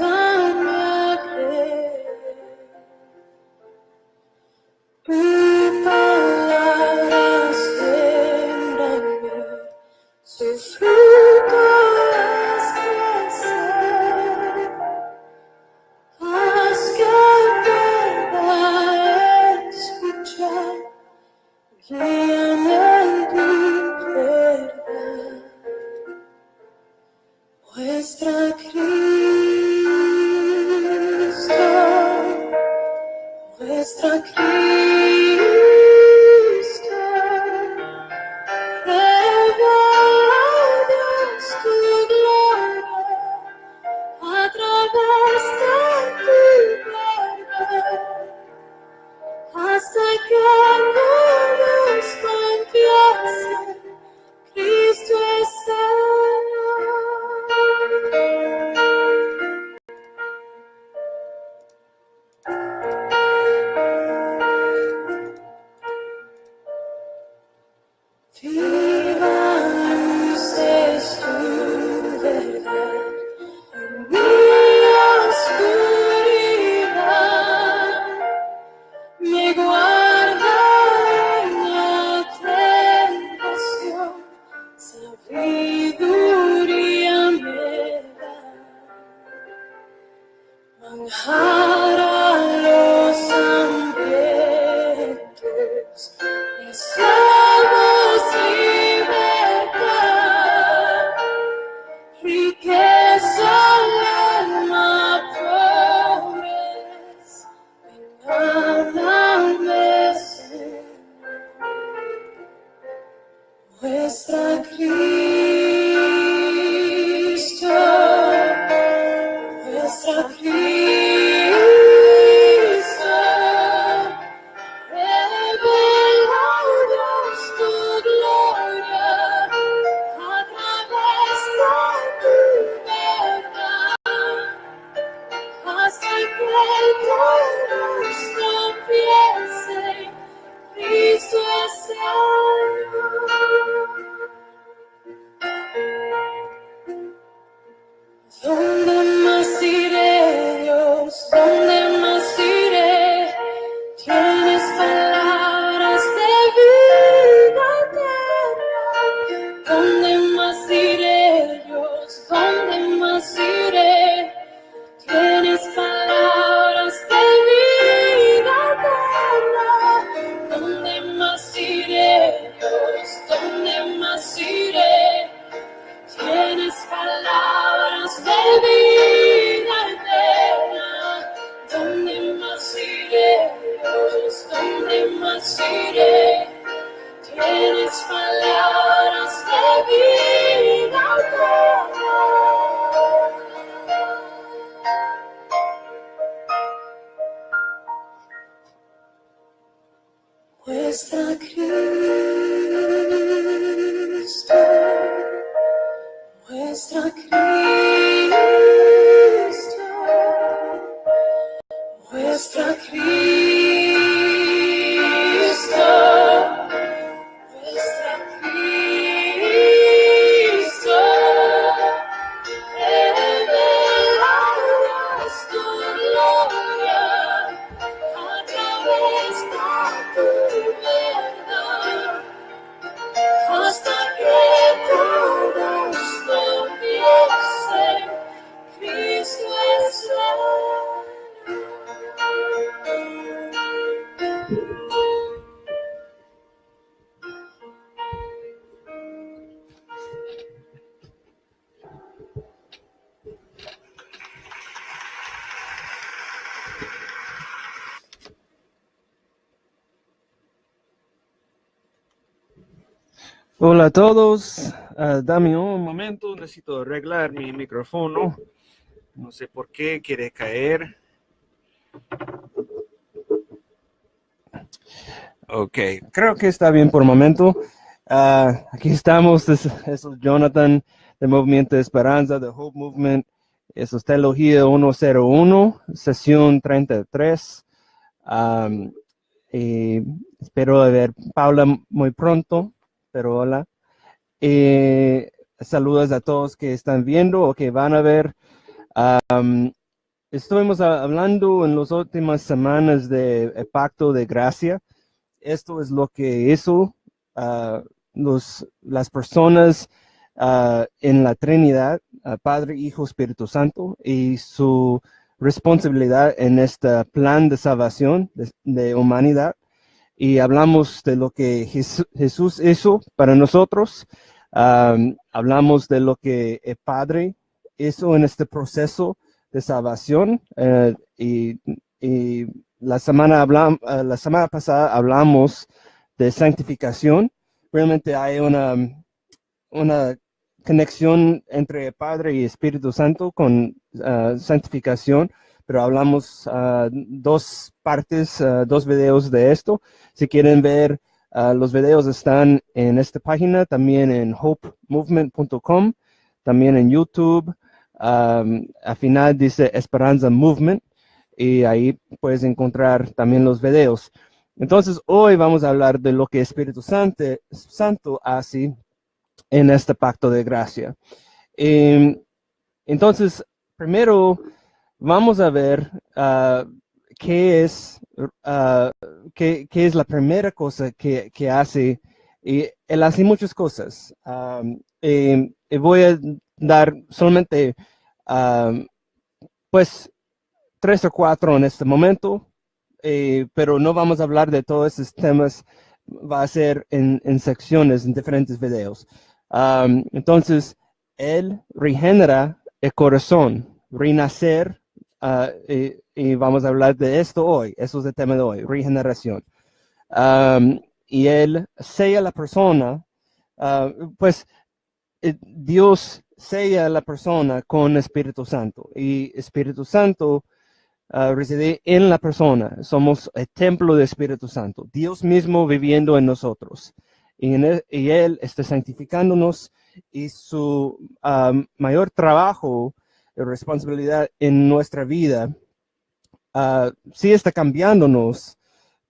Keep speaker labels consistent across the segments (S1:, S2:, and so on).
S1: a creer. Tu palabra siembra en mí, su fruto es crecer. Haz que pueda escuchar, guíame en tu verdad. Muestra a Cristo, muestra a Cristo, revela a Dios tu gloria a través de tu verdad, hasta que todos confiesen, Cristo es Señor. Viva luz es tu verdad en mi oscuridad, me guarda en la tentación, sabiduría me da, manjar a los hambrientos, esclavos libertad, riqueza al alma pobres, vengan dame Señor. Muestra a Cristo, muestra a Cristo, revela a Dios tu gloria a través de tu verdad, hasta que todos confiesen, Cristo es Señor. ¿Dónde más iré, Dios? ¿Dónde más iré? Tienes palabras de vida eterna. ¿Dónde más iré, Dios? ¿Dónde más iré? Tienes palabras de vida eterna. ¿Dónde más iré, Dios? ¿Dónde más iré? Tienes palabras de vida eterna. ¿Dónde más iré, Dios? ¿Dónde más iré? Tienes palabras de vida eterna. Muestra a Cristo, muestra a Cristo, muestra a Cristo, muestra a Cristo, revela a Dios tu gloria a través de tu verdad, hasta que todos confiesen, Cristo es Señor.
S2: Hola a todos, dame un momento, necesito arreglar mi micrófono, no sé por qué quiere caer. Ok, creo que está bien por el momento. Aquí estamos, eso es Jonathan del Movimiento de Esperanza, The Hope Movement, eso es Teología 101, sesión 33. Y espero ver Paula muy pronto. Pero hola. Saludos a todos que están viendo o que van a ver Estuvimos hablando en las últimas semanas del pacto de gracia. Esto es lo que hizo las personas en la Trinidad, Padre, Hijo, Espíritu Santo, y su responsabilidad en este plan de salvación de humanidad. Y hablamos de lo que Jesús hizo para nosotros. Hablamos de lo que el Padre hizo en este proceso de salvación. Y la semana pasada hablamos de santificación. Realmente hay una conexión entre el Padre y Espíritu Santo con santificación, pero hablamos dos partes, dos videos de esto. Si quieren ver, los videos están en esta página, también en hopemovement.com, también en YouTube. Al final dice Esperanza Movement y ahí puedes encontrar también los videos. Entonces, hoy vamos a hablar de lo que Espíritu Santo hace en este pacto de gracia. Entonces, primero vamos a ver qué es la primera cosa que hace. Y él hace muchas cosas. Y voy a dar solamente pues 3 o 4 en este momento, pero no vamos a hablar de todos esos temas. Va a ser en secciones, en diferentes videos. Entonces, él regenera el corazón, renacer, y vamos a hablar de esto hoy. Eso es el tema de hoy, regeneración. Y él sella a la persona, pues Dios sella a la persona con Espíritu Santo. Y Espíritu Santo reside en la persona. Somos el templo del Espíritu Santo. Dios mismo viviendo en nosotros. Y Él está santificándonos, y su mayor trabajo y responsabilidad en nuestra vida sí está cambiándonos,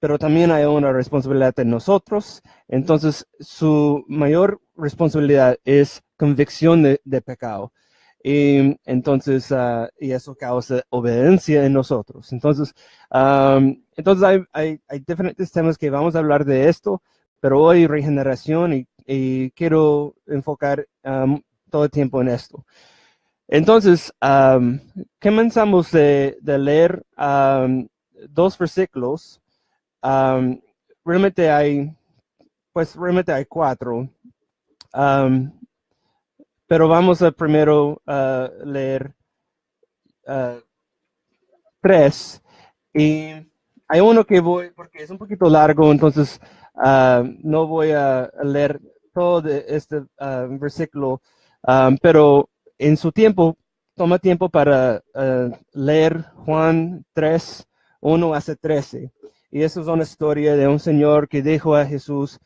S2: pero también hay una responsabilidad en nosotros. Entonces, su mayor responsabilidad es convicción de pecado. Y entonces, y eso causa obediencia en nosotros. Entonces, hay diferentes temas que vamos a hablar de esto, pero hoy regeneración, y quiero enfocar todo el tiempo en esto. Entonces, comenzamos de leer 2 versículos. Realmente hay 4. Pero vamos a primero leer 3. Y hay uno que porque es un poquito largo, entonces no voy a leer todo de este versículo, pero en su tiempo, toma tiempo para leer Juan 3, 1 hasta 13. Y eso es una historia de un señor que dijo a Jesús,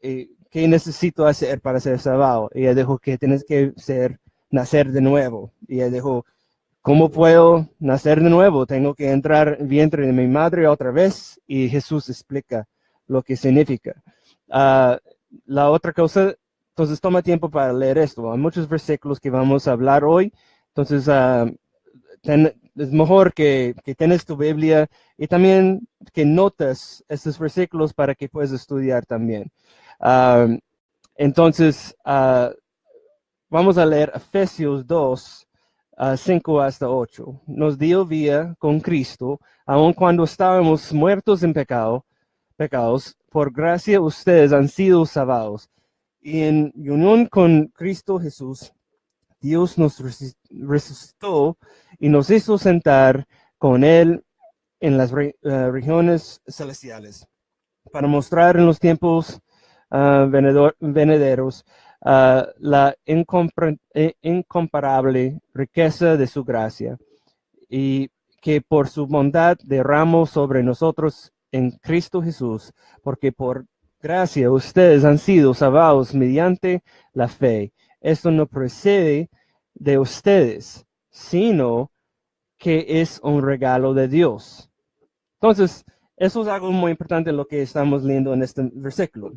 S2: ¿qué necesito hacer para ser salvado? Y él dijo que tienes que nacer de nuevo. Y él dijo, ¿cómo puedo nacer de nuevo? Tengo que entrar en el vientre de mi madre otra vez. Y Jesús explica lo que significa. La otra cosa, entonces toma tiempo para leer esto. Hay muchos versículos que vamos a hablar hoy. Entonces, es mejor que tienes tu Biblia y también que notas estos versículos para que puedas estudiar también. Entonces, vamos a leer Efesios 2, 5 hasta 8. Nos dio vida con Cristo, aun cuando estábamos muertos en pecados. Por gracia ustedes han sido salvados. Y en unión con Cristo Jesús, Dios nos resucitó y nos hizo sentar con Él en las regiones celestiales, para mostrar en los tiempos venideros la incomparable riqueza de su gracia, y que por su bondad derramó sobre nosotros en Cristo Jesús, porque por gracia ustedes han sido salvados mediante la fe. Esto no procede de ustedes, sino que es un regalo de Dios. Entonces, eso es algo muy importante lo que estamos leyendo en este versículo.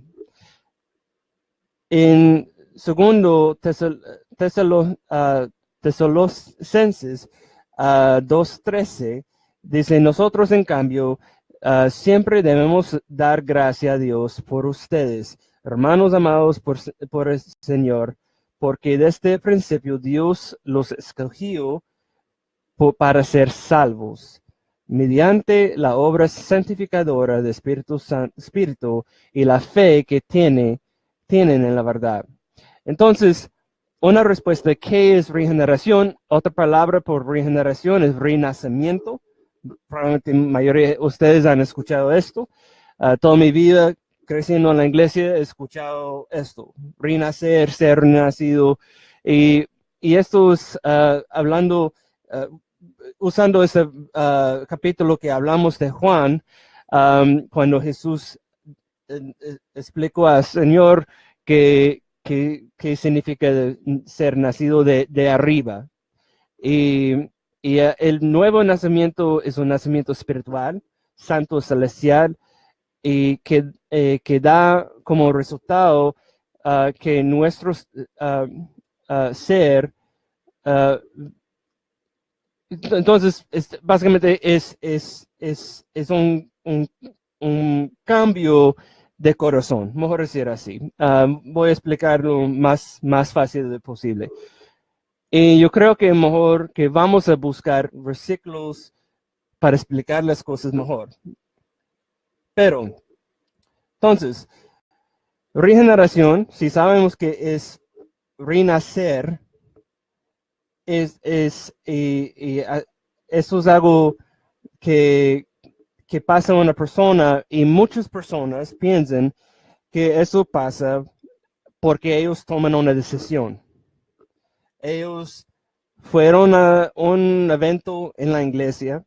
S2: En segundo Tesalonicenses 2:13 dice, nosotros en cambio siempre debemos dar gracia a Dios por ustedes, hermanos amados por el Señor, porque desde el principio Dios los escogió para ser salvos, mediante la obra santificadora del Espíritu y la fe que tienen en la verdad. Entonces, una respuesta, ¿qué es regeneración? Otra palabra por regeneración es renacimiento. Probablemente la mayoría de ustedes han escuchado esto. Toda mi vida creciendo en la iglesia he escuchado esto, renacer, ser renacido. Y esto es hablando, usando ese capítulo que hablamos de Juan, cuando Jesús explicó al Señor que significa ser nacido de arriba. Y el nuevo nacimiento es un nacimiento espiritual, santo, celestial, y que da como resultado que nuestro ser, entonces, básicamente es un cambio de corazón, mejor decir así. Voy a explicarlo más fácil posible. Y yo creo que mejor que vamos a buscar versículos para explicar las cosas mejor. Pero, entonces, regeneración, si sabemos que es renacer, eso es algo que pasa a una persona, y muchas personas piensan que eso pasa porque ellos toman una decisión. Ellos fueron a un evento en la iglesia,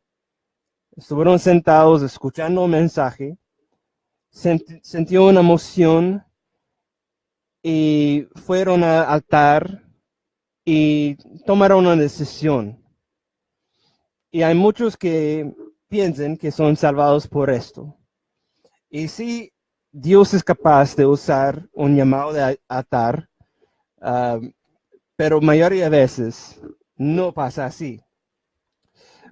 S2: estuvieron sentados escuchando un mensaje, sintió una emoción y fueron al altar y tomaron una decisión. Y hay muchos que piensan que son salvados por esto. Y sí, Dios es capaz de usar un llamado de altar, pero mayoría de veces no pasa así.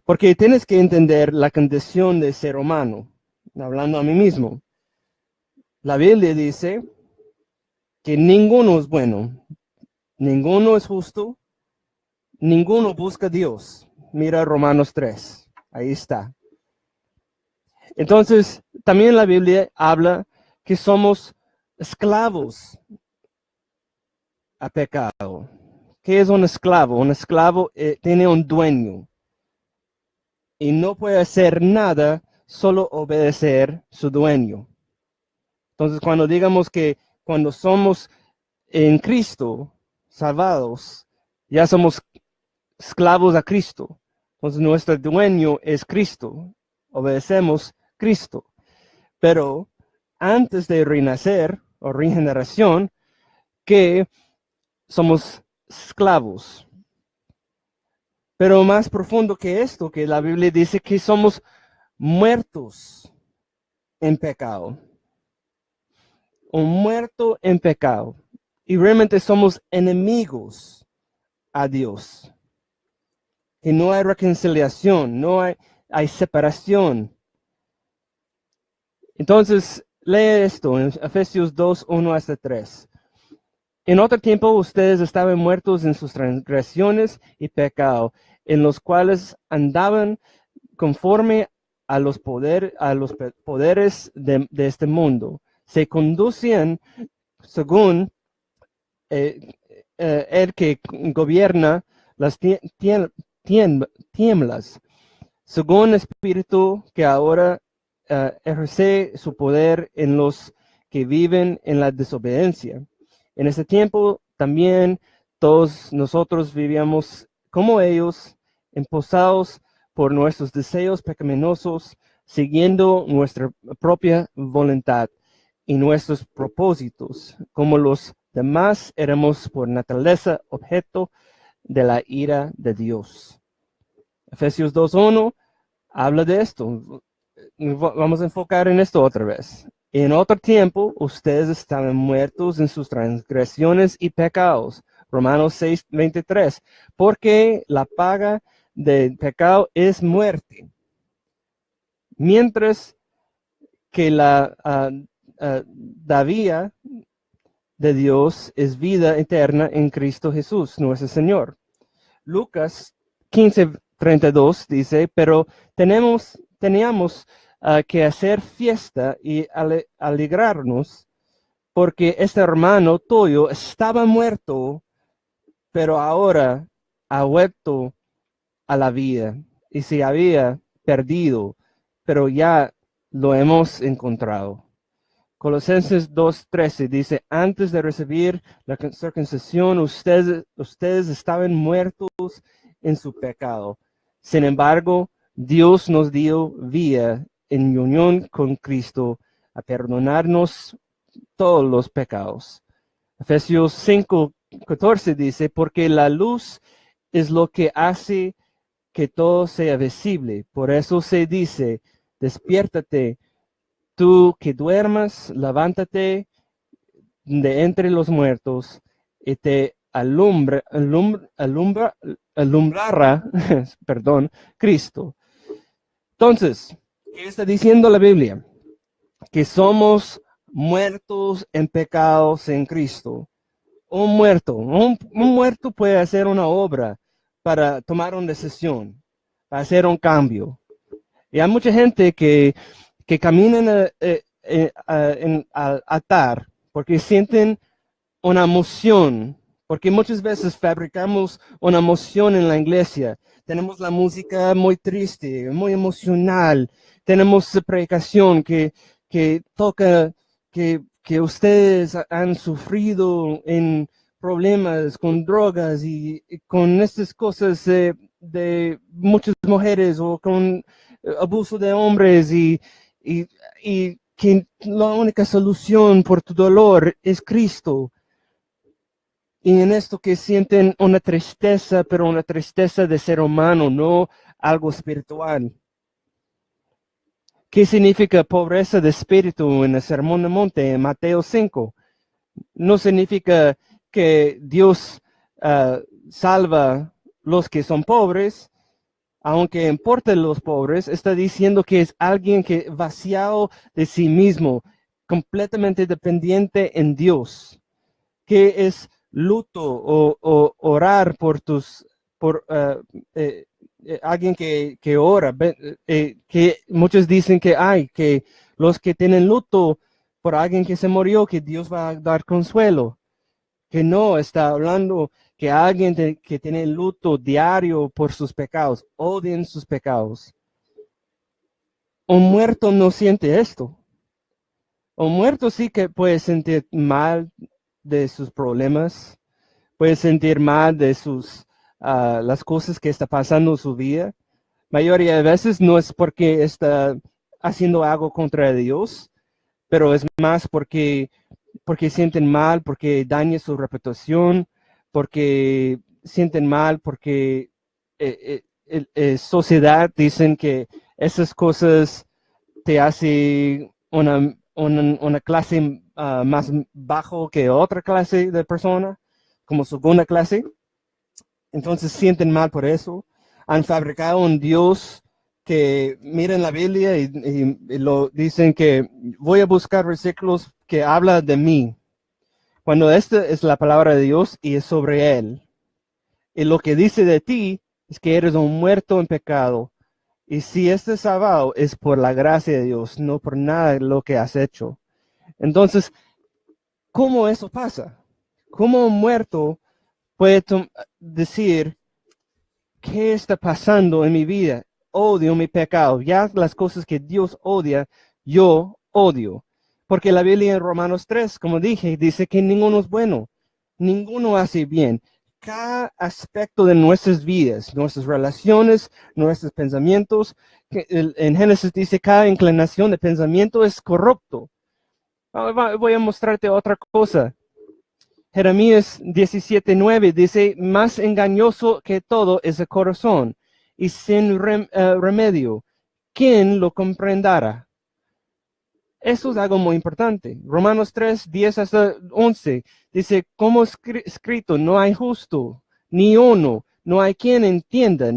S2: Porque tienes que entender la condición del ser humano, hablando a mí mismo. La Biblia dice que ninguno es bueno, ninguno es justo, ninguno busca a Dios. Mira Romanos 3, ahí está. Entonces, también la Biblia habla que somos esclavos a pecado. ¿Qué es un esclavo? Un esclavo tiene un dueño y no puede hacer nada, solo obedecer su dueño. Entonces, cuando digamos que cuando somos en Cristo, salvados, ya somos esclavos a Cristo. Entonces, nuestro dueño es Cristo. Obedecemos Cristo. Pero antes de renacer o regeneración, que somos esclavos. Pero más profundo que esto, que la Biblia dice que somos muertos en pecado. Un muerto en pecado. Y realmente somos enemigos a Dios. Que no hay reconciliación, no hay separación. Entonces, lee esto en Efesios 2, 1 hasta 3. En otro tiempo ustedes estaban muertos en sus transgresiones y pecado, en los cuales andaban conforme a los poderes de este mundo. Se conducían según el que gobierna las tiemblas, según el espíritu que ahora ejerce su poder en los que viven en la desobediencia. En ese tiempo también todos nosotros vivíamos como ellos, emposados por nuestros deseos pecaminosos, siguiendo nuestra propia voluntad y nuestros propósitos. Como los demás, éramos por naturaleza objeto de la ira de Dios. Efesios 2:1 habla de esto. Vamos a enfocar en esto otra vez. En otro tiempo, ustedes estaban muertos en sus transgresiones y pecados, Romanos 6:23, porque la paga del pecado es muerte, mientras que la dádiva de Dios es vida eterna en Cristo Jesús, nuestro Señor. Lucas 15:32 dice, pero teníamos que hacer fiesta y alegrarnos, porque este hermano tuyo estaba muerto, pero ahora ha vuelto a la vida, y se había perdido, pero ya lo hemos encontrado. Colosenses 2:13 dice, antes de recibir la circuncisión, ustedes estaban muertos en su pecado. Sin embargo, Dios nos dio vida en unión con Cristo a perdonarnos todos los pecados. Efesios 5:14 dice, porque la luz es lo que hace que todo sea visible. Por eso se dice, despiértate, tú que duermas, levántate de entre los muertos y te alumbrará, perdón, Cristo. Entonces, ¿qué está diciendo la Biblia? Que somos muertos en pecados en Cristo. Un muerto puede hacer una obra para tomar una decisión, para hacer un cambio. Y hay mucha gente que caminan al altar porque sienten una emoción, porque muchas veces fabricamos una emoción en la iglesia. Tenemos la música muy triste, muy emocional. Tenemos predicación que toca que ustedes han sufrido en problemas con drogas y con estas cosas de muchas mujeres o con abuso de hombres y que la única solución por tu dolor es Cristo. Y en esto que sienten una tristeza, pero una tristeza de ser humano, no algo espiritual. ¿Qué significa pobreza de espíritu en el Sermón del Monte en Mateo 5? No significa que Dios salva los que son pobres, aunque importa los pobres. Está diciendo que es alguien que vaciado de sí mismo, completamente dependiente en Dios. ¿Qué es luto o orar por alguien que ora? Que muchos dicen que los que tienen luto por alguien que se murió, que Dios va a dar consuelo. Que no, está hablando que alguien que tiene luto diario por sus pecados, odien sus pecados. Un muerto no siente esto. Un muerto sí que puede sentir mal de sus problemas, puede sentir mal de las cosas que está pasando en su vida. Mayoría de veces no es porque está haciendo algo contra Dios, pero es más porque sienten mal, porque daña su reputación, porque sienten mal, porque sociedad dicen que esas cosas te hacen una clase más bajo que otra clase de persona, como segunda clase. Entonces sienten mal por eso. Han fabricado un Dios que miren la Biblia y lo dicen que voy a buscar versículos que habla de mí, cuando esta es la palabra de Dios y es sobre él. Y lo que dice de ti es que eres un muerto en pecado. Y si estás salvado es por la gracia de Dios, no por nada de lo que has hecho. Entonces, ¿cómo eso pasa? ¿Cómo un muerto puede decir, ¿qué está pasando en mi vida? Odio mi pecado. Ya las cosas que Dios odia, yo odio. Porque la Biblia en Romanos 3, como dije, dice que ninguno es bueno. Ninguno hace bien. Cada aspecto de nuestras vidas, nuestras relaciones, nuestros pensamientos, en Génesis dice cada inclinación de pensamiento es corrupto. Voy a mostrarte otra cosa. Jeremías 17:9 dice, más engañoso que todo es el corazón y sin remedio. ¿Quién lo comprenderá? Eso es algo muy importante. Romanos 3, 10 hasta 11 dice, como escrito, no hay justo, ni uno, no hay quien entienda,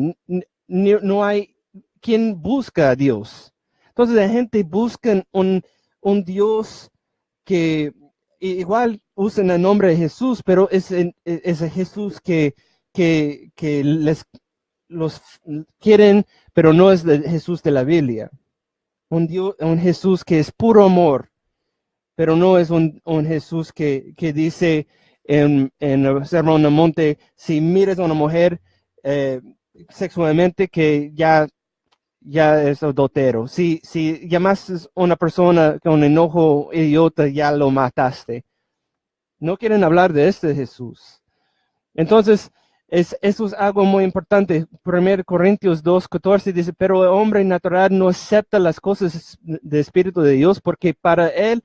S2: no hay quien busca a Dios. Entonces la gente busca un Dios que igual usan el nombre de Jesús, pero es el Jesús que los quieren, pero no es el Jesús de la Biblia. Un Jesús que es puro amor, pero no es un Jesús que dice en el Sermón del Monte, si miras a una mujer sexualmente, que ya es adultero. Si llamas a una persona con enojo idiota, ya lo mataste. No quieren hablar de este Jesús. Entonces, eso es algo muy importante. 1 Corintios 2:14 dice, pero el hombre natural no acepta las cosas del Espíritu de Dios porque para él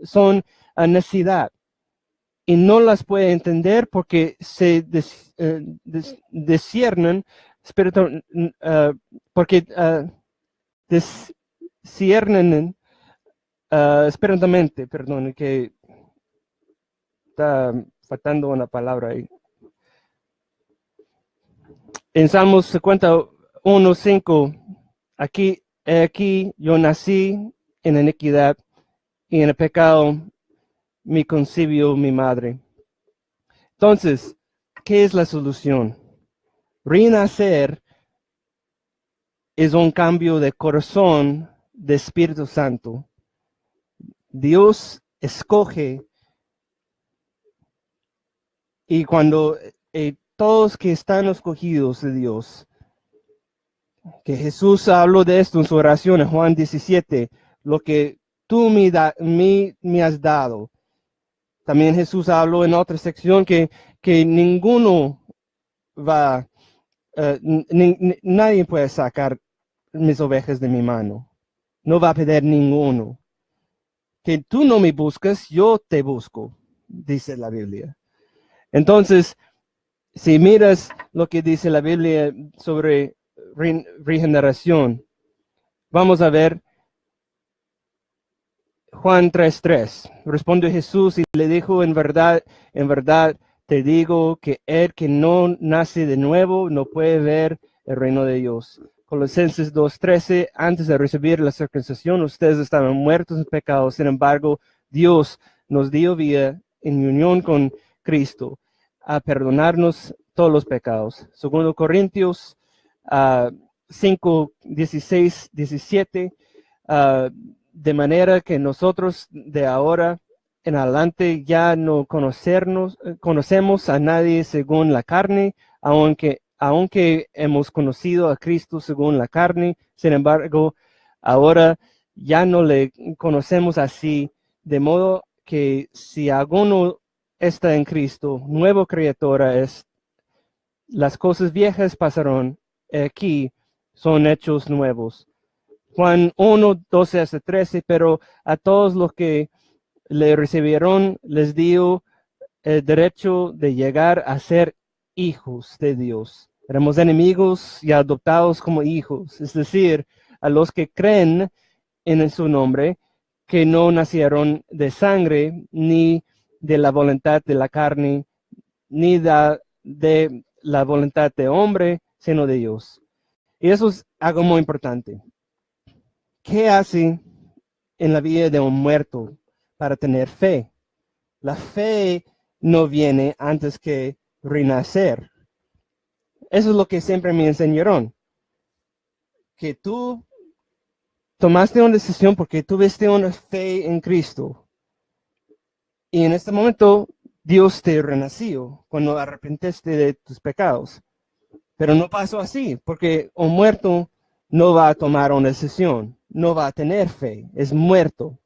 S2: son necedad y no las puede entender porque se disciernen porque disciernen espiritualmente, perdón, que está faltando una palabra ahí. En Salmos 51:5, aquí yo nací en iniquidad y en el pecado me concibió mi madre. Entonces, ¿qué es la solución? Renacer es un cambio de corazón de Espíritu Santo. Dios escoge y cuando todos que están escogidos de Dios, que Jesús habló de esto en su oración en Juan 17, lo que tú me has dado. También Jesús habló en otra sección que ninguno va, nadie puede sacar mis ovejas de mi mano. No va a pedir ninguno. Que tú no me buscas, yo te busco, dice la Biblia. Entonces, si miras lo que dice la Biblia sobre regeneración, vamos a ver Juan 3:3. Respondió Jesús y le dijo, en verdad te digo que el que no nace de nuevo no puede ver el reino de Dios. Colosenses 2:13, antes de recibir la circuncisión, ustedes estaban muertos en pecados. Sin embargo, Dios nos dio vida en unión con Cristo a perdonarnos todos los pecados. Segundo Corintios 5, 16, 17, de manera que nosotros de ahora en adelante ya no conocemos a nadie según la carne, aunque hemos conocido a Cristo según la carne. Sin embargo, ahora ya no le conocemos así, de modo que si alguno está en Cristo, nueva criatura es. Las cosas viejas pasaron, aquí son hechos nuevos. Juan 1, 12 hasta 13, pero a todos los que le recibieron les dio el derecho de llegar a ser hijos de Dios. Éramos enemigos y adoptados como hijos, es decir, a los que creen en su nombre, que no nacieron de sangre, ni de la voluntad de la carne, ni de la voluntad de hombre, sino de Dios. Y eso es algo muy importante. ¿Qué hace en la vida de un muerto para tener fe? La fe no viene antes que renacer. Eso es lo que siempre me enseñaron. Que tú tomaste una decisión porque tuviste una fe en Cristo. Y en este momento Dios te renació cuando arrepentiste de tus pecados. Pero no pasó así, porque un muerto no va a tomar una decisión, no va a tener fe, es muerto.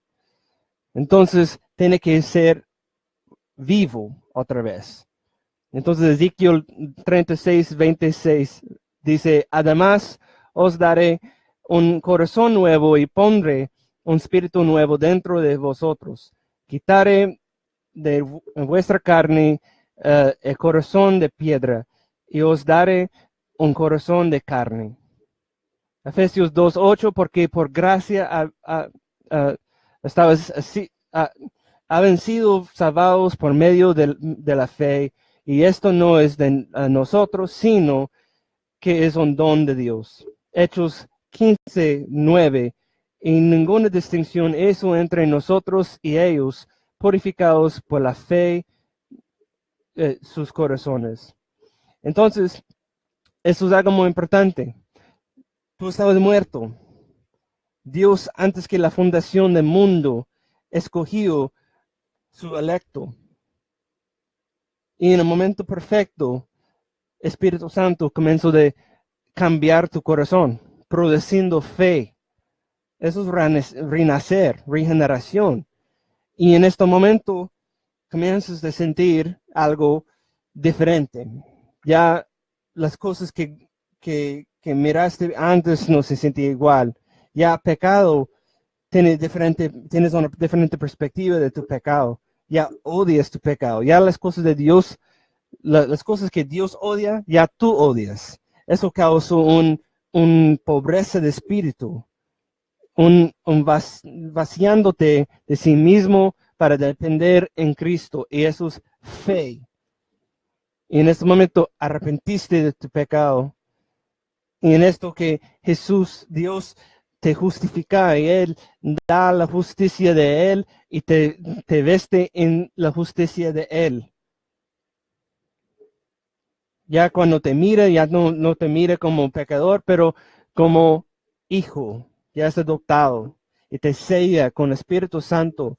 S2: Entonces tiene que ser vivo otra vez. Entonces Ezequiel 36:26 dice, además os daré un corazón nuevo y pondré un espíritu nuevo dentro de vosotros. Quitaré de vuestra carne el corazón de piedra y os daré un corazón de carne. Efesios 2:8, porque por gracia habían sido salvados por medio de la fe, y esto no es de nosotros, sino que es un don de Dios. Hechos 15:9, y ninguna distinción eso entre nosotros y ellos, purificados por la fe, sus corazones. Entonces, eso es algo muy importante. Tú estabas muerto. Dios, antes que la fundación del mundo, escogió su electo. Y en el momento perfecto, Espíritu Santo comenzó a cambiar tu corazón, produciendo fe. Eso es renacer, regeneración. Y en este momento comienzas a sentir algo diferente. Ya las cosas que miraste antes no se sentían igual. Ya pecado, tienes una diferente perspectiva de tu pecado. Ya odias tu pecado. Ya las cosas de Dios, las cosas que Dios odia, ya tú odias. Eso causó un pobreza de espíritu, un vaciándote de sí mismo para depender en Cristo. Y eso es fe. Y en este momento arrepentiste de tu pecado. Y en esto que Jesús, Dios, te justifica, y Él da la justicia de Él y te veste en la justicia de Él. Ya cuando te mira, ya no te mira como pecador, pero como hijo, ya es adoptado y te sella con el Espíritu Santo.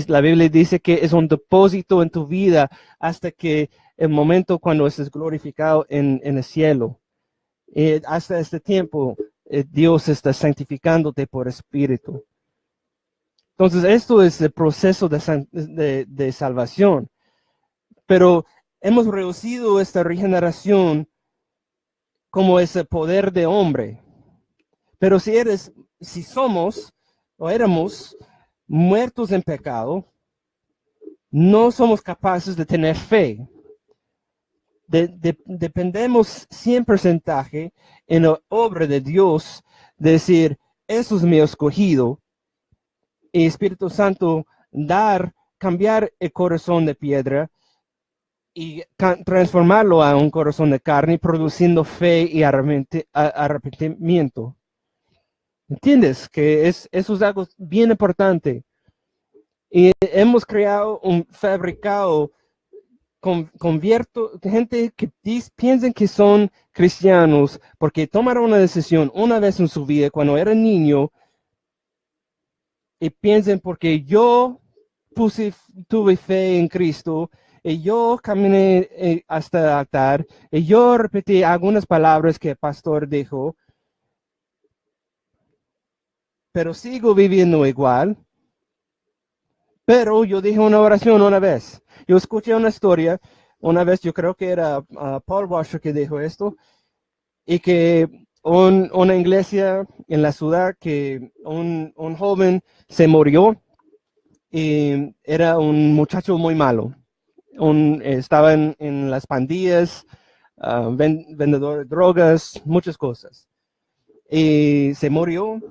S2: La Biblia dice que es un depósito en tu vida hasta que el momento cuando estés glorificado en el cielo. Y hasta este tiempo, Dios está santificándote por Espíritu. Entonces, esto es el proceso de salvación. Pero hemos reducido esta regeneración como ese poder de hombre. Pero si somos o éramos muertos en pecado, no somos capaces de tener fe. Dependemos 100% en la obra de Dios, de decir, eso es mi escogido, y Espíritu Santo cambiar el corazón de piedra y transformarlo a un corazón de carne, produciendo fe y arrepentimiento. ¿Entiendes? Que eso es algo bien importante. Y hemos creado fabricado gente que piensan que son cristianos porque tomaron una decisión una vez en su vida cuando era niño, y piensan porque yo tuve fe en Cristo y yo caminé hasta el altar y yo repetí algunas palabras que el pastor dijo, pero sigo viviendo igual. Pero yo dije una oración una vez. Yo escuché una historia una vez, yo creo que era Paul Washer que dijo esto, y que una iglesia en la ciudad, que un joven se murió y era un muchacho muy malo. Estaba en las pandillas, vendedor de drogas, muchas cosas. Y se murió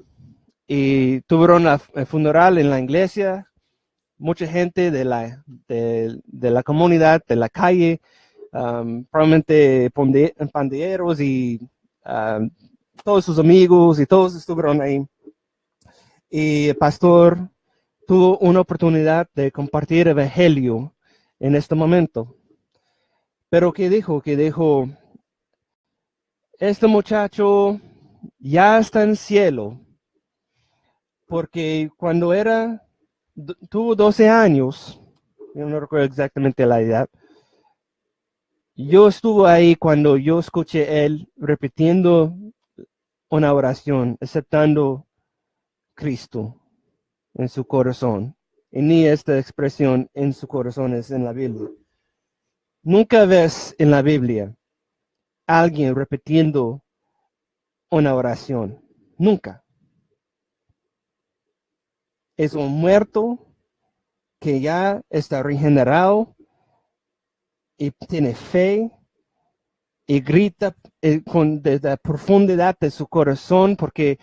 S2: y tuvieron el funeral en la iglesia. Mucha gente de la comunidad, de la calle, probablemente pandilleros y todos sus amigos, y todos estuvieron ahí. Y el pastor tuvo una oportunidad de compartir el evangelio en este momento. Pero ¿qué dijo? Que dijo, este muchacho ya está en el cielo, porque cuando tuvo 12 años, yo no recuerdo exactamente la edad, yo estuve ahí cuando yo escuché él repitiendo una oración, aceptando Cristo en su corazón. Y ni esta expresión en su corazón es en la Biblia. Nunca ves en la Biblia alguien repitiendo una oración. Nunca. Es un muerto que ya está regenerado y tiene fe y grita desde la profundidad de su corazón, porque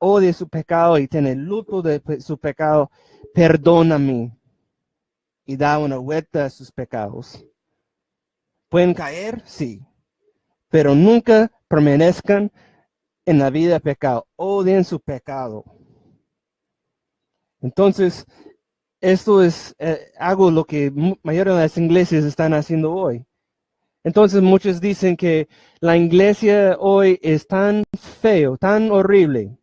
S2: odia su pecado y tiene luto de su pecado, perdóname y da una vuelta a sus pecados. ¿Pueden caer? Sí, pero nunca permanezcan en la vida de pecado. Odien su pecado. Entonces, esto es algo lo que mayoría de las iglesias están haciendo hoy. Entonces, muchos dicen que la iglesia hoy es tan feo, tan horrible.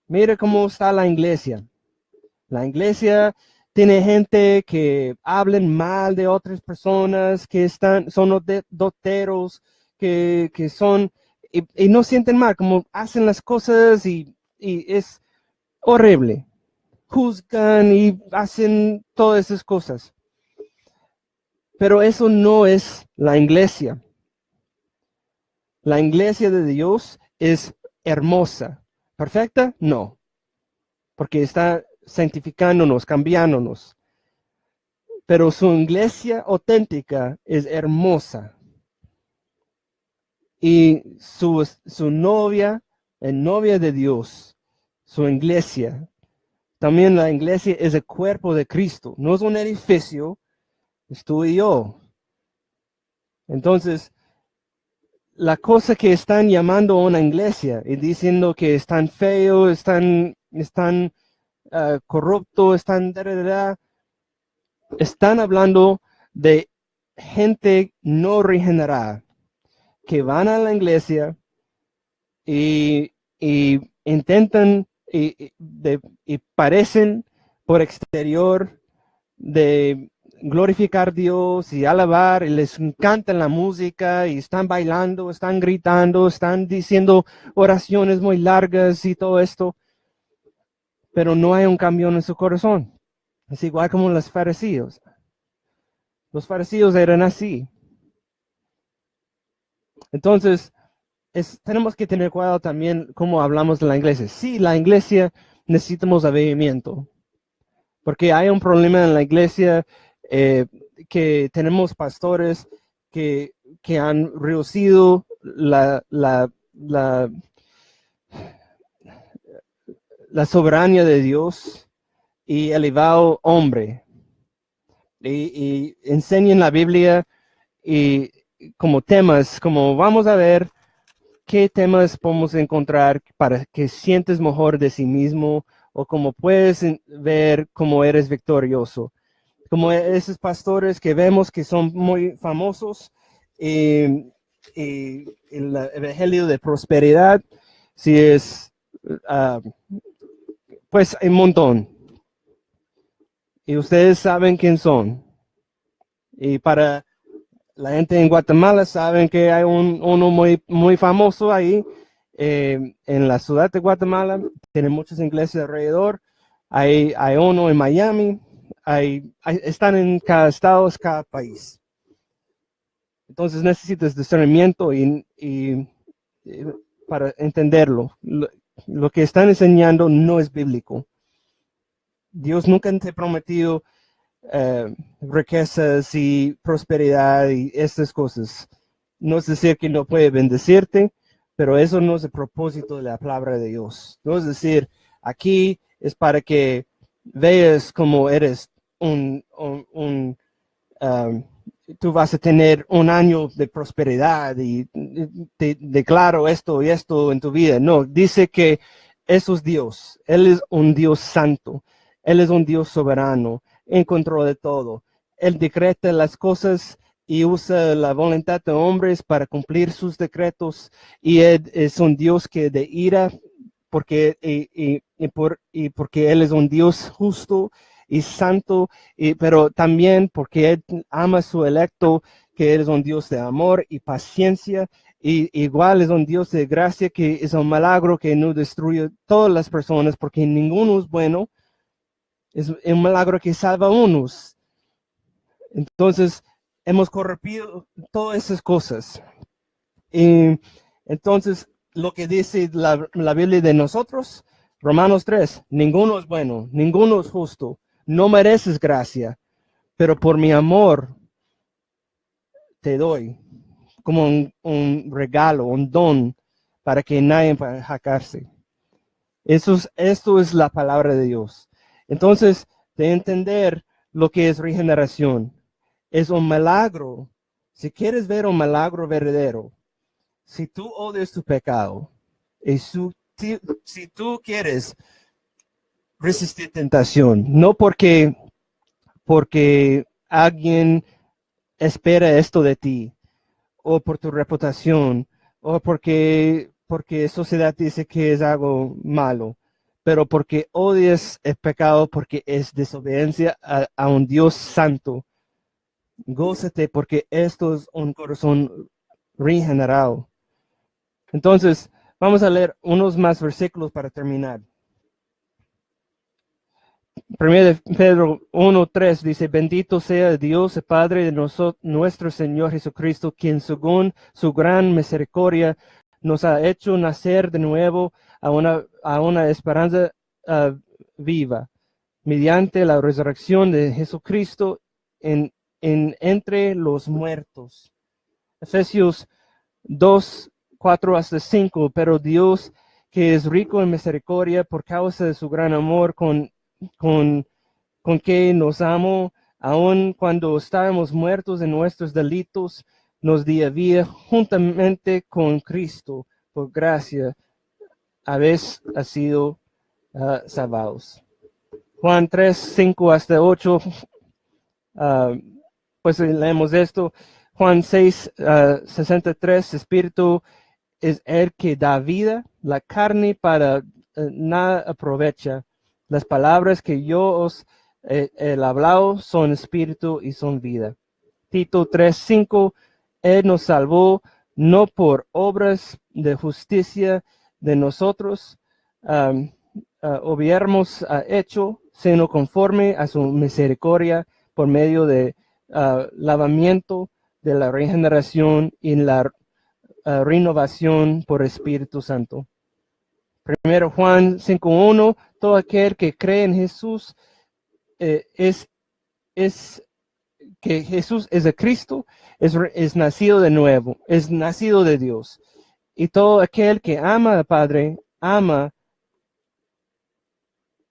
S2: Mira cómo está la iglesia. La iglesia tiene gente que hablan mal de otras personas, que son doteros, que son, y no sienten mal, como hacen las cosas y es horrible. Juzgan y hacen todas esas cosas. Pero eso no es la iglesia. La iglesia de Dios es hermosa. ¿Perfecta? No. Porque está santificándonos, cambiándonos. Pero su iglesia auténtica es hermosa. Y su novia, el novia de Dios, su iglesia. También la iglesia es el cuerpo de Cristo. No es un edificio, es tú y yo. Entonces, la cosa que están llamando a una iglesia y diciendo que están feos, están corruptos, están hablando de gente no regenerada que van a la iglesia y intentan y parecen por exterior de glorificar a Dios y alabar, y les encanta la música y están bailando, están gritando, están diciendo oraciones muy largas y todo esto, pero no hay un cambio en su corazón. Es igual como los fariseos. Los fariseos eran así. Entonces, tenemos que tener cuidado también cómo hablamos de la iglesia. Sí, la iglesia necesitamos avivamiento, porque hay un problema en la iglesia que tenemos pastores que han reducido la soberanía de Dios y elevado hombre. Y enseñan la Biblia y como temas, como vamos a ver qué temas podemos encontrar para que sientes mejor de sí mismo o como puedes ver cómo eres victorioso. Como esos pastores que vemos que son muy famosos, el evangelio de prosperidad, si es, pues hay un montón. Y ustedes saben quién son. Y para la gente en Guatemala saben que hay uno muy famoso ahí en la ciudad de Guatemala. Tiene muchas iglesias alrededor. Hay uno en Miami. Están en cada estado, cada país. Entonces necesitas discernimiento y para entenderlo. Lo que están enseñando no es bíblico. Dios nunca te ha prometido riquezas y prosperidad y estas cosas. No es decir que no puede bendecirte, pero eso no es el propósito de la palabra de Dios. No es decir, aquí es para que veas cómo eres tú vas a tener un año de prosperidad y te declaro esto y esto en tu vida. No, dice que eso es Dios. Él es un Dios santo. Él es un Dios soberano, en control de todo. Él decreta las cosas y usa la voluntad de hombres para cumplir sus decretos. Y Él es un Dios que de ira, porque Él es un Dios justo y santo, pero también porque Él ama a su electo, que Él es un Dios de amor y paciencia, y igual es un Dios de gracia, que es un milagro que no destruye todas las personas, porque ninguno es bueno, es un milagro que salva a unos. Entonces, hemos corrompido todas esas cosas. Y entonces, lo que dice la Biblia de nosotros, Romanos 3, ninguno es bueno, ninguno es justo, no mereces gracia, pero por mi amor te doy como un regalo, un don, para que nadie pueda jactarse. Esto es la palabra de Dios. Entonces, de entender lo que es regeneración, es un milagro. Si quieres ver un milagro verdadero, si tú odias tu pecado, y si tú quieres resistir tentación, no porque alguien espera esto de ti, o por tu reputación, o porque la sociedad dice que es algo malo, pero porque odias el pecado, porque es desobediencia a un Dios santo. Gózate porque esto es un corazón regenerado. Entonces, vamos a leer unos más versículos para terminar. 1 Pedro 1:3 dice, bendito sea Dios, el Padre de nuestro Señor Jesucristo, quien según su gran misericordia nos ha hecho nacer de nuevo a una esperanza viva, mediante la resurrección de Jesucristo entre los muertos. Efesios 2:4-5, pero Dios, que es rico en misericordia por causa de su gran amor con que nos amó, aun cuando estábamos muertos en nuestros delitos, nos dio vida juntamente con Cristo. Por gracia, habéis sido salvados. Juan 3:5-8, pues leemos esto. Juan 6:63, Espíritu es el que da vida, la carne para nada aprovecha. Las palabras que yo os he hablado son espíritu y son vida. Tito 3:5, Él nos salvó no por obras de justicia de nosotros, hubiéramos hecho, sino conforme a su misericordia por medio de lavamiento de la regeneración y la renovación por Espíritu Santo. 1 Juan 5:1, todo aquel que cree en Jesús es que Jesús es de Cristo, es nacido de nuevo, es nacido de Dios. Y todo aquel que ama al Padre, ama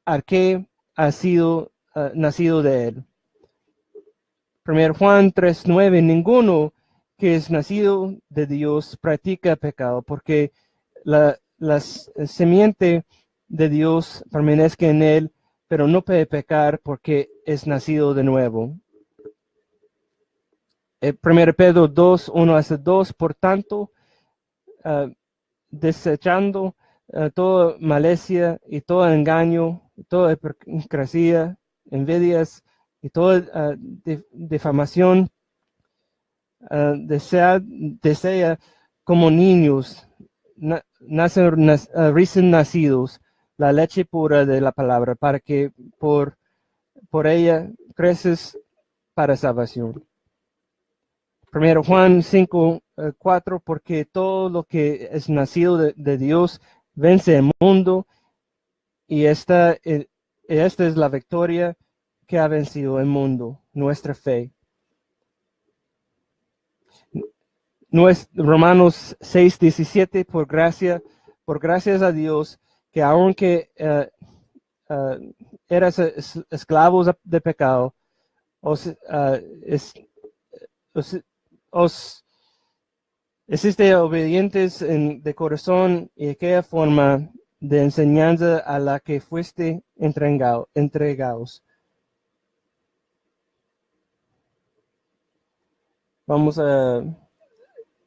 S2: al que ha sido nacido de él. 1 Juan 3:9, ninguno que es nacido de Dios practica pecado, porque la semiente de Dios permanezca en él, pero no puede pecar porque es nacido de nuevo. 1 Pedro 2:1-2, por tanto, desechando toda malicia y todo engaño, toda hipocresía, envidias y toda difamación, desea como niños recién nacidos la leche pura de la palabra, para que por ella creces para salvación. 1 Juan 5:4, porque todo lo que es nacido de Dios vence el mundo, y esta es la victoria que ha vencido el mundo, nuestra fe. Romanos 6:17, por gracias a Dios, que aunque eras esclavos de pecado, os hiciste obedientes de corazón, y aquella forma de enseñanza a la que fuiste entregados. Vamos a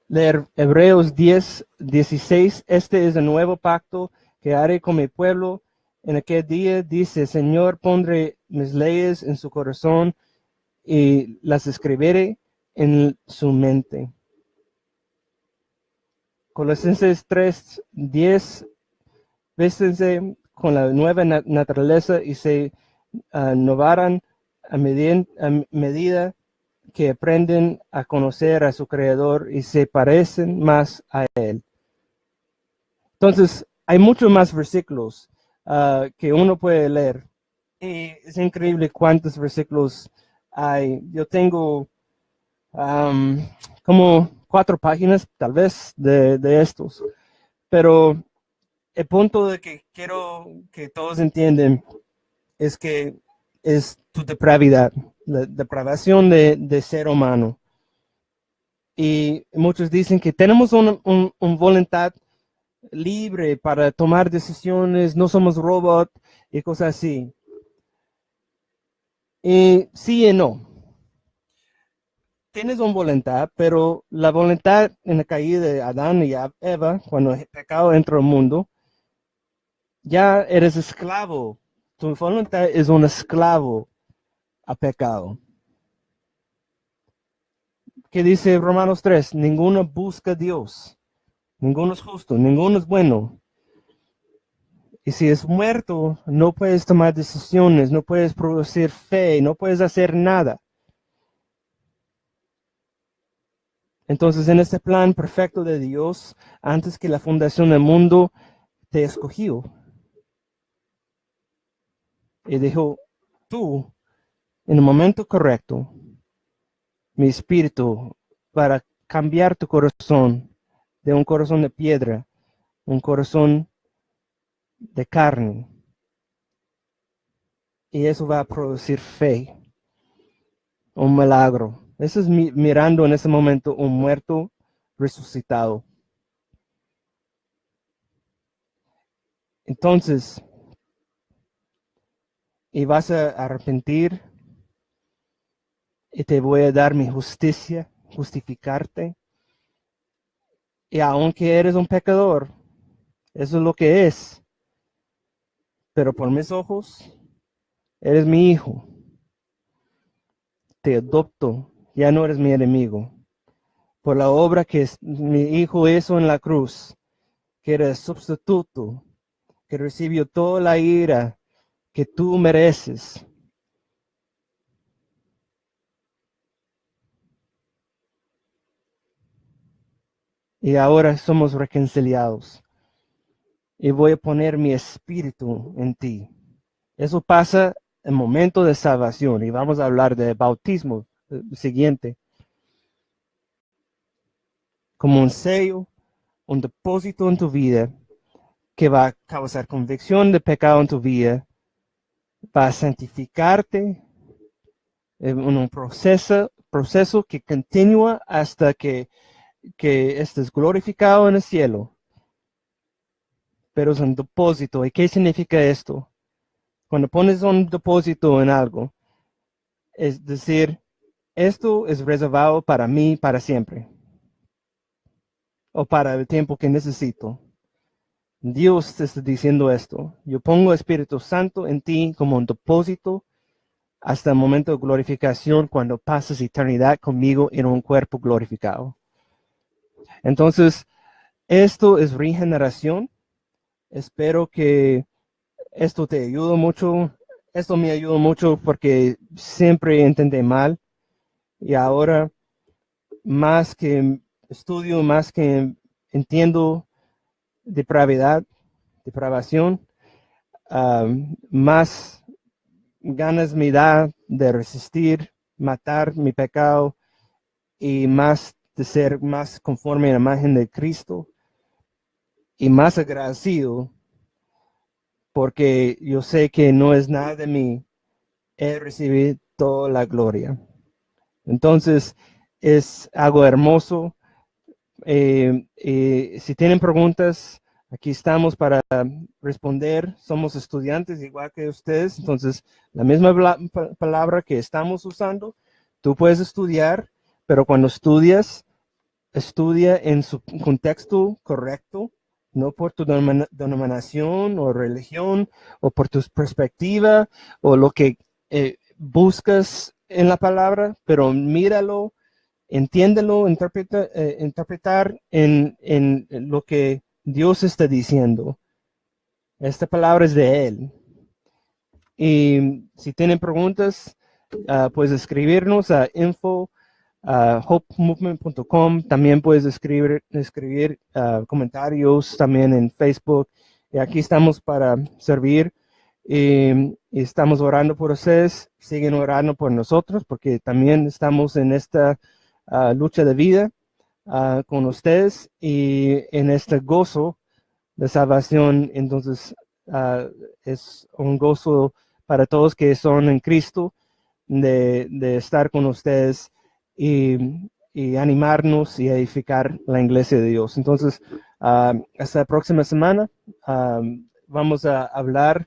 S2: leer Hebreos 10:16. Este es el nuevo pacto que haré con mi pueblo. En aquel día, dice, Señor, pondré mis leyes en su corazón y las escribiré en su mente. Colosenses 3:10, vístense con la nueva naturaleza y se renovarán a medida que aprenden a conocer a su Creador y se parecen más a Él. Entonces, hay muchos más versículos que uno puede leer. Y es increíble cuántos versículos hay. Yo tengo como 4 páginas, tal vez, de estos. Pero el punto de que quiero que todos entiendan es que es tu depravidad, la depravación de ser humano. Y muchos dicen que tenemos una voluntad libre para tomar decisiones, no somos robots y cosas así. Y sí y no. Tienes una voluntad, pero la voluntad en la caída de Adán y Eva, cuando el pecado entró al mundo, ya eres esclavo. Tu voluntad es un esclavo a pecado. ¿Qué dice Romanos 3? Ninguno busca a Dios. Ninguno es justo, ninguno es bueno. Y si es muerto, no puedes tomar decisiones, no puedes producir fe, no puedes hacer nada. Entonces, en este plan perfecto de Dios, antes que la fundación del mundo, te escogió. Y dijo, tú, en el momento correcto, mi espíritu, para cambiar tu corazón de un corazón de piedra, un corazón de carne. Y eso va a producir fe, un milagro. Eso es mirando en ese momento un muerto resucitado. Entonces, y vas a arrepentir y te voy a dar mi justicia, justificarte. Y aunque eres un pecador, eso es lo que es. Pero por mis ojos, eres mi hijo. Te adopto, ya no eres mi enemigo. Por la obra que mi hijo hizo en la cruz, que era el sustituto, que recibió toda la ira que tú mereces. Y ahora somos reconciliados. Y voy a poner mi espíritu en ti. Eso pasa en el momento de salvación. Y vamos a hablar de bautismo siguiente. Como un sello, un depósito en tu vida que va a causar convicción de pecado en tu vida, va a santificarte en un proceso que continúa hasta que estés glorificado en el cielo. Pero es un depósito. ¿Y qué significa esto? Cuando pones un depósito en algo, es decir, esto es reservado para mí para siempre, o para el tiempo que necesito. Dios te está diciendo esto. Yo pongo Espíritu Santo en ti como un depósito hasta el momento de glorificación, cuando pases eternidad conmigo en un cuerpo glorificado. Entonces, esto es regeneración. Espero que esto te ayude mucho. Esto me ayudó mucho porque siempre entendí mal. Y ahora, más que estudio, más que entiendo depravación, más ganas me da de resistir, matar mi pecado y más de ser más conforme a la imagen de Cristo y más agradecido porque yo sé que no es nada de mí, Él recibe toda la gloria. Entonces es algo hermoso. Si tienen preguntas, aquí estamos para responder. Somos estudiantes igual que ustedes, entonces la misma palabra que estamos usando, tú puedes estudiar, pero cuando estudias, estudia en su contexto correcto, no por tu denominación o religión o por tu perspectiva o lo que buscas en la palabra, pero míralo, entiéndelo, interpretar en lo que Dios está diciendo. Esta palabra es de Él. Y si tienen preguntas, puedes escribirnos a hopemovement.com. También puedes escribir comentarios también en Facebook. Y aquí estamos para servir. Y estamos orando por ustedes. Siguen orando por nosotros porque también estamos en esta lucha de vida con ustedes y en este gozo de salvación. Entonces, es un gozo para todos que son en Cristo de estar con ustedes y animarnos y edificar la iglesia de Dios. Entonces, hasta la próxima semana. Vamos a hablar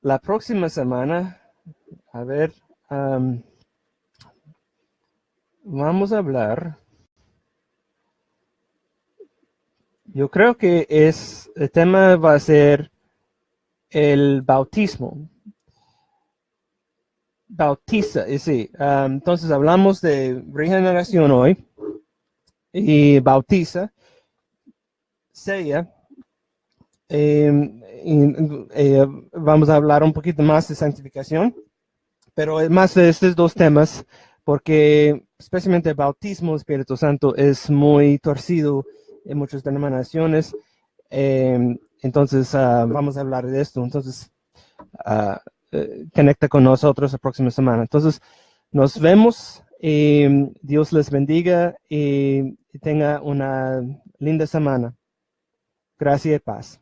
S2: la próxima semana. A ver, vamos a hablar. Yo creo que el tema va a ser el bautismo. Bautiza, sí. Entonces hablamos de regeneración hoy y bautiza, sella. Vamos a hablar un poquito más de santificación, pero más de estos dos temas, porque especialmente el bautismo, Espíritu Santo, es muy torcido en muchas denominaciones. Entonces, vamos a hablar de esto. Entonces, conecta con nosotros la próxima semana. Entonces, nos vemos. Dios les bendiga y tenga una linda semana. Gracias y paz.